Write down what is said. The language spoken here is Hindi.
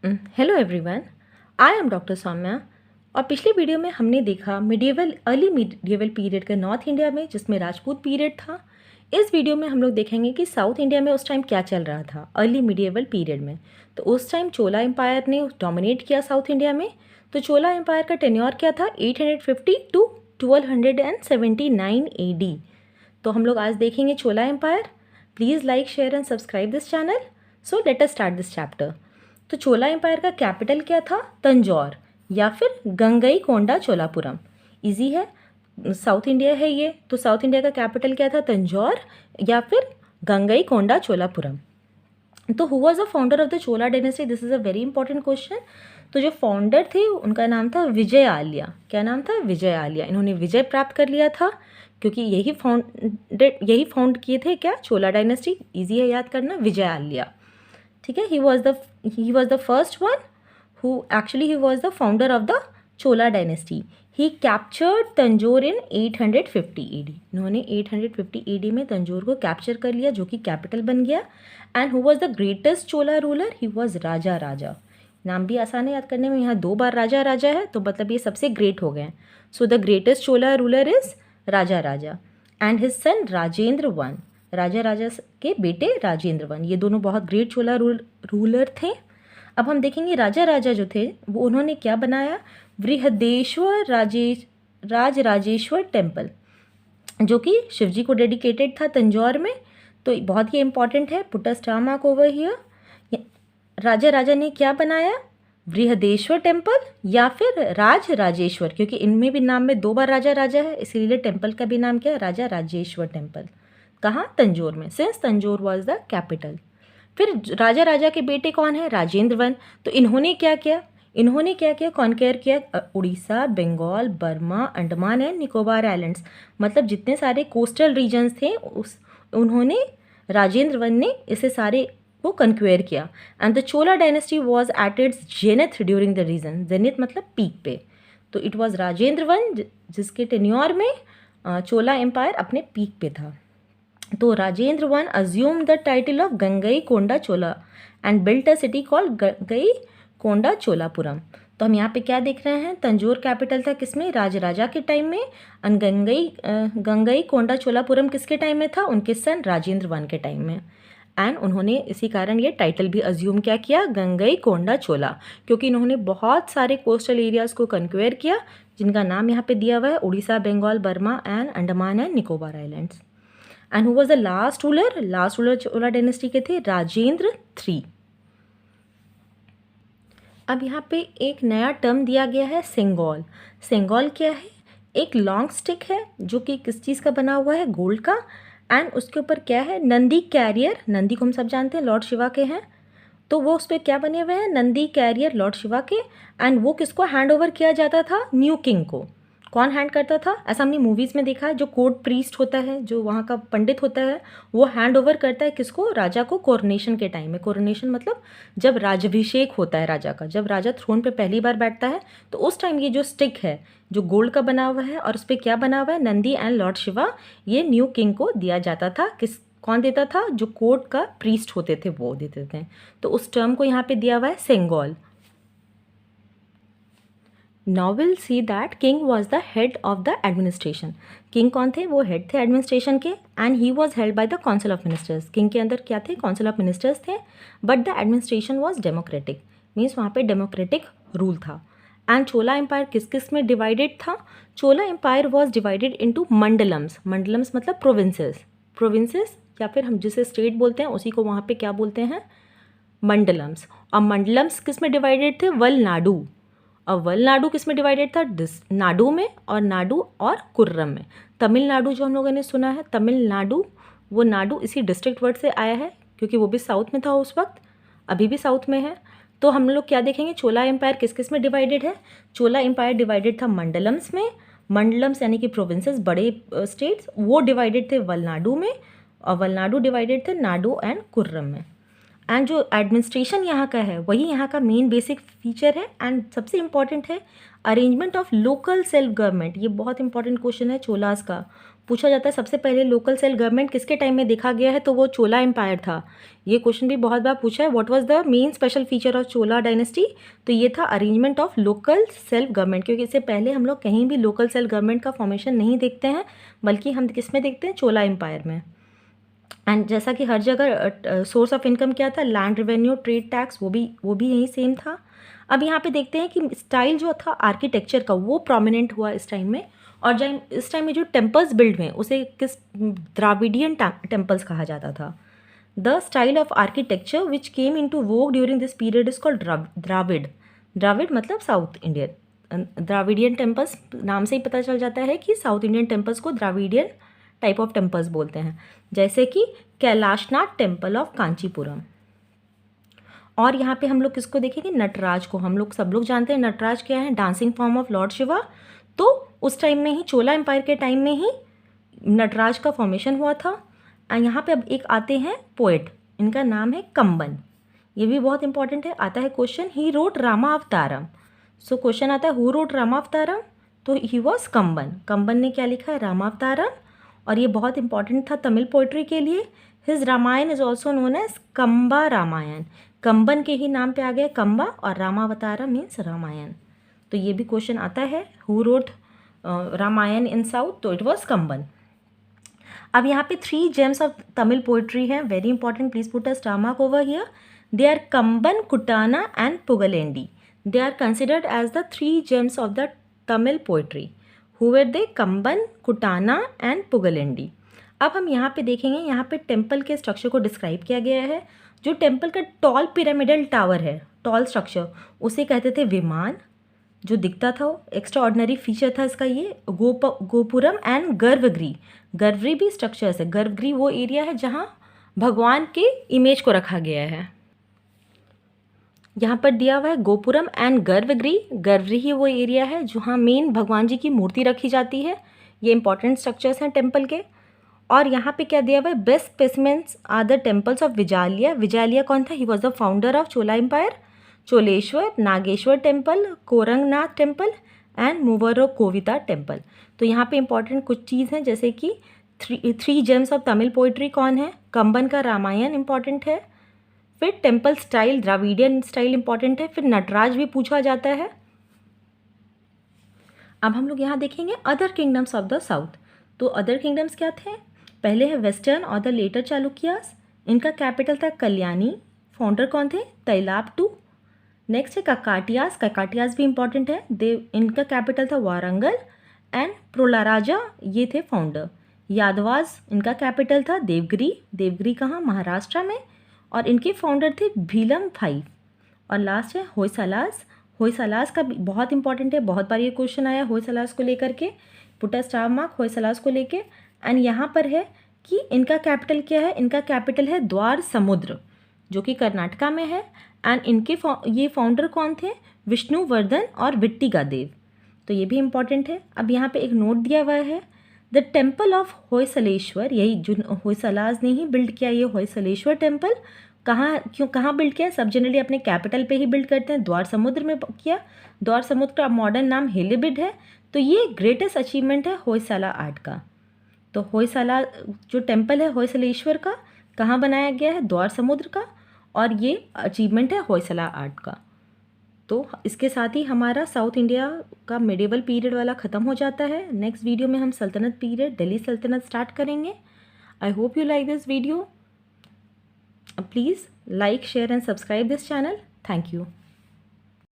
Hello everyone, I am doctor Saumya. और पिछली वीडियो में हमने देखा अर्ली मिडिएवल पीरियड का नॉर्थ इंडिया में, जिसमें राजपूत पीरियड था। इस वीडियो में हम लोग देखेंगे कि साउथ इंडिया में उस टाइम क्या चल रहा था अर्ली मिडिएवल पीरियड में। तो उस टाइम चोला एम्पायर ने डोमिनेट किया साउथ इंडिया में। तो चोला एम्पायर का टेन्योर क्या था? 850 टू 1279 AD। तो हम लोग आज देखेंगे Chola empire. Please like, share and subscribe this channel. So let us start this chapter. तो चोला एम्पायर का कैपिटल क्या था? तंजौर या फिर गंगईकोंडा चोलापुरम। इजी है, साउथ इंडिया है ये, तो साउथ इंडिया का कैपिटल क्या था? तंजौर या फिर गंगईकोंडा चोलापुरम। तो who was the founder of the Chola dynasty? This is a very important question. तो जो फाउंडर थे उनका नाम था विजय आलिया। क्या नाम था? विजय आलिया। इन्होंने विजय प्राप्त कर लिया था क्योंकि यही फाउंड किए थे क्या? चोला डायनेस्टी। इजी है याद करना, विजय आलिया। ठीक है, he was the first one who actually he was the founder of the Chola dynasty. He captured Tanjore in 850 AD. इन्होंने 850 AD में तंजौर को कैप्चर कर लिया, जो कि कैपिटल बन गया। And who was the greatest Chola ruler? He was Raja Raja. नाम भी आसान है याद करने में, यहाँ 2 बार राजा राजा है, तो मतलब ये सबसे ग्रेट हो गए। So the greatest Chola ruler is Raja Raja and his son Rajendra one. Raja Raja के बेटे राजेंद्र वन, ये दोनों बहुत ग्रेट चोला रूलर थे। अब हम देखेंगे राजा राजा जो थे वो उन्होंने क्या बनाया? बृहदेश्वर राजराजेश्वर टेम्पल, जो कि शिवजी को डेडिकेटेड था तंजौर में। तो बहुत ही इंपॉर्टेंट है, put a star mark over here. Raja Raja ने क्या बनाया? बृहदेश्वर टेम्पल या फिर राजराजेश्वर, क्योंकि इनमें भी नाम में 2 बार राजा राजा है, इसीलिए टेम्पल का भी नाम क्या है? राजा राजेश्वर टेम्पल। कहाँ? तंजौर में, since Tanjore was the capital. फिर राजा राजा के बेटे कौन है? राजेंद्र वन। तो इन्होंने क्या किया? कॉन्केयर किया उड़ीसा, बंगाल, बर्मा, अंडमान एंड निकोबार आइलैंड्स। मतलब जितने सारे कोस्टल रीजन्स थे उन्होंने, राजेंद्र वन ने इसे सारे को कन्क्वेयर किया। And the Chola dynasty was at its zenith during the region. Zenith मतलब पीक पे। तो इट वॉज राजेंद्र वन जिसके टेन्योर में चोला एम्पायर अपने पीक पे था। तो Rajendra one assume the title of Gangaikonda Chola and built a city called Gangaikonda Cholapuram. तो हम यहाँ पे क्या देख रहे हैं? तंजौर कैपिटल था किसमें? राजा के टाइम में। और गंगईकोंडा चोलापुरम किसके टाइम में था? उनके सन राजेंद्र वन के टाइम में। एंड उन्होंने इसी कारण ये टाइटल भी अज्यूम क्या किया? गंगईकोंडा चोला, क्योंकि इन्होंने बहुत सारे कोस्टल एरियाज़ को कन्क्वेयर किया, जिनका नाम यहाँ पे दिया हुआ है Orissa, Bengal, Burma and Andaman and Nicobar islands. And who was the last ruler? Last ruler Chola dynasty के थे राजेंद्र 3। अब यहाँ पे एक नया टर्म दिया गया है, सेंगोल। सेंगोल क्या है? एक लॉन्ग स्टिक है जो कि किस चीज़ का बना हुआ है? गोल्ड का। एंड उसके ऊपर क्या है? नंदी कैरियर। नंदी को हम सब जानते हैं लॉर्ड शिवा के हैं, तो वो उस पर क्या बने हुए हैं? नंदी कैरियर लॉर्ड शिवा के। एंड वो किसको हैंड ओवर किया जाता था? न्यू किंग को। कौन हैंड करता था? ऐसा हमने मूवीज़ में देखा है, जो कोर्ट प्रीस्ट होता है, जो वहाँ का पंडित होता है, वो हैंड ओवर करता है किसको? राजा को, कोरोनेशन के टाइम में। कोरोनेशन मतलब जब राजाभिषेक होता है राजा का, जब राजा थ्रोन पे पहली बार बैठता है, तो उस टाइम ये जो स्टिक है जो गोल्ड का बना हुआ है और उस पर क्या बना हुआ है? नंदी एंड लॉर्ड शिवा, ये न्यू किंग को दिया जाता था। कौन देता था? जो कोर्ट का प्रीस्ट होते थे वो देते थे। तो उस टर्म को यहाँ पे दिया हुआ है Sengol. Now will see that king was the head of the administration. King कौन थे? वो हेड थे एडमिनिस्ट्रेशन के। And he was held by the council of ministers. King के अंदर क्या थे? काउंसिल ऑफ मिनिस्टर्स थे। But the administration was democratic, means वहाँ पे डेमोक्रेटिक रूल था। एंड चोला एम्पायर किस किस में डिवाइडेड था? चोला एम्पायर वॉज डिवाइडेड इंटू मंडलम्स। मंडलम्स मतलब प्रोविंसेस। प्रोविंसेस या फिर हम जिसे स्टेट बोलते हैं उसी को वहाँ पे क्या बोलते हैं? मंडलम्स। और मंडलम्स किस में डिवाइडेड थे? वलनाडु। और वलनाडु किस में डिवाइडेड था? नाडु में, और नाडु और कुर्रम में। तमिलनाडु जो हम लोगों ने सुना है, तमिलनाडु, वो नाडु इसी डिस्ट्रिक्ट वर्ड से आया है, क्योंकि वो भी साउथ में था उस वक्त, अभी भी साउथ में है। तो हम लोग क्या देखेंगे? चोला एम्पायर किस किस में डिवाइडेड है? चोला एम्पायर डिवाइडेड था मंडलम्स में। मंडलम्स यानी कि प्रोविंसेस, बड़े स्टेट्स, वो डिवाइडेड थे वलनाडु में, और वलनाडु डिवाइडेड थे नाडु एंड कुर्रम में। एंड जो एडमिनिस्ट्रेशन यहाँ का है वही यहाँ का मेन बेसिक फीचर है। एंड सबसे इम्पॉर्टेंट है arrangement of local self government. ये बहुत इंपॉर्टेंट क्वेश्चन है चोलास का। पूछा जाता है सबसे पहले लोकल सेल्फ गवर्नमेंट किसके टाइम में देखा गया है, तो वो चोला एम्पायर था। ये क्वेश्चन भी बहुत बार पूछा है, what was the main special feature of Chola dynasty, तो ये था arrangement of local self government, क्योंकि इससे पहले हम लोग कहीं भी लोकल सेल्फ गवर्नमेंट का फॉर्मेशन नहीं देखते हैं, बल्कि हम किस में देखते हैं, चोला एम्पायर में। एंड जैसा कि हर जगह सोर्स ऑफ इनकम क्या था, लैंड रेवेन्यू, ट्रेड टैक्स, वो भी यही सेम था। अब यहाँ पे देखते हैं कि स्टाइल जो था आर्किटेक्चर का वो प्रोमिनेंट हुआ इस टाइम में, और जब इस टाइम में जो टेम्पल्स बिल्ड हुए उसे किस द्राविडियन टेम्पल्स कहा जाता था। The style of architecture which came into vogue during this period is called Dravida. Dravida मतलब साउथ इंडियन, द्राविडियन टेम्पल्स नाम से ही पता चल जाता है कि साउथ इंडियन टेम्पल्स को द्राविडियन टाइप ऑफ टेम्पल्स बोलते हैं, जैसे कि कैलाशनाथ टेम्पल ऑफ कांचीपुरम। और यहाँ पे हम लोग किसको देखेंगे, नटराज को। हम लोग सब लोग जानते हैं नटराज क्या है, dancing form of Lord Shiva. तो उस टाइम में ही, चोला एम्पायर के टाइम में ही नटराज का फॉर्मेशन हुआ था। यहाँ पे अब एक आते हैं पोएट, इनका नाम है कंबन। ये भी बहुत इंपॉर्टेंट है, आता है question, he wrote Ramavataram. So question आता है हु रोट रामावतारम, तो ही वॉज कंबन। कंबन ने क्या लिखा है, रामावतारम, और ये बहुत इंपॉर्टेंट था तमिल पोइट्री के लिए। His Ramayana is also known as Kamba Ramayana. Kamban के ही नाम पे आ गया कंबा, और रामावतारम मीन्स रामायण। तो ये भी क्वेश्चन आता है, who wrote Ramayana in south, तो इट वॉज कंबन। अब यहाँ पे 3 जेम्स ऑफ तमिल पोइट्री हैं, very important, please put a star mark over here. They are Kamban, Kuttana and Pugalendi. They are considered as the 3 gems of the Tamil poetry. Who were they, Kamban, Kuttana and Pugalendi. अब हम यहाँ पे देखेंगे, यहाँ पे टेम्पल के स्ट्रक्चर को डिस्क्राइब किया गया है। जो टेम्पल का टॉल पिरामिडल टावर है, टॉल स्ट्रक्चर, उसे कहते थे विमान, जो दिखता था वो एक्स्ट्रा ऑर्डिनरी फीचर था इसका ये। गोपुरम एंड गर्भगृह, गर्भगृह भी स्ट्रक्चर्स है। गर्भगृह वो एरिया है जहाँ भगवान के इमेज को रखा गया है। यहाँ पर दिया हुआ है गोपुरम एंड गर्भगृह। गर्भगृह वो एरिया है जहाँ मेन भगवान जी की मूर्ति रखी जाती है। ये इंपॉर्टेंट स्ट्रक्चर्स हैं टेम्पल के। और यहाँ पे क्या दिया हुआ है, best specimens are the temples of Vijalaya. Vijalaya कौन था, he was the founder of Chola empire. Choleshwar, Nageshwar temple, Korangnath temple and मूवरो कोविता टेम्पल। तो यहाँ पे इंपॉर्टेंट कुछ चीज़ हैं, जैसे कि 3 जेम्स ऑफ तमिल पोइट्री कौन है, कंबन का रामायण इंपॉर्टेंट है, फिर temple style Dravidian style important है, फिर नटराज भी पूछा जाता है। अब हम लोग यहाँ देखेंगे other kingdoms of the south. तो अदर किंगडम्स क्या थे, पहले है वेस्टर्न और द लेटर चालुक्यास। इनका कैपिटल था कल्याणी। फाउंडर कौन थे, तैलापटू। नेक्स्ट है ककाटियास, ककाटियास भी इंपॉर्टेंट है, इनका कैपिटल था वारंगल एंड प्रोलाराजा, ये थे फाउंडर। यादवास, इनका कैपिटल था देवगिरी। देवगिरी कहाँ, महाराष्ट्र में, और इनके फाउंडर थे भीलम 5। और लास्ट है होयसालास। होयसालास का भी बहुत इंपॉर्टेंट है, बहुत बार ये क्वेश्चन आया होयसालास को लेकर के, पुटा स्टार मार्क होयसालास को लेके। एंड यहाँ पर है कि इनका कैपिटल क्या है, इनका कैपिटल है द्वार समुद्र, जो कि कर्नाटका में है। एंड इनके ये फाउंडर कौन थे, विष्णुवर्धन और विट्टिगा देव। तो ये भी इंपॉर्टेंट है। अब यहाँ पे एक नोट दिया हुआ है, द टेम्पल ऑफ होयसलेश्वर, यही जो होयसलास ने ही बिल्ड किया ये होयसलेश्वर टेम्पल। कहाँ बिल्ड किया, सब जनरली अपने कैपिटल पे ही बिल्ड करते हैं, द्वार समुद्र में किया। द्वार समुद्र का मॉडर्न नाम हेलिबिड है। तो ये ग्रेटेस्ट अचीवमेंट है होयसाला आर्ट का। तो होयसाला जो टेम्पल है होयसलेश्वर का, कहाँ बनाया गया है, द्वार समुद्र का, और ये अचीवमेंट है होयसला आर्ट का। तो इसके साथ ही हमारा साउथ इंडिया का मिडिवल पीरियड वाला ख़त्म हो जाता है। नेक्स्ट वीडियो में हम सल्तनत पीरियड, दिल्ली सल्तनत स्टार्ट करेंगे। I hope you like this video. Please like, share and subscribe this channel. Thank you.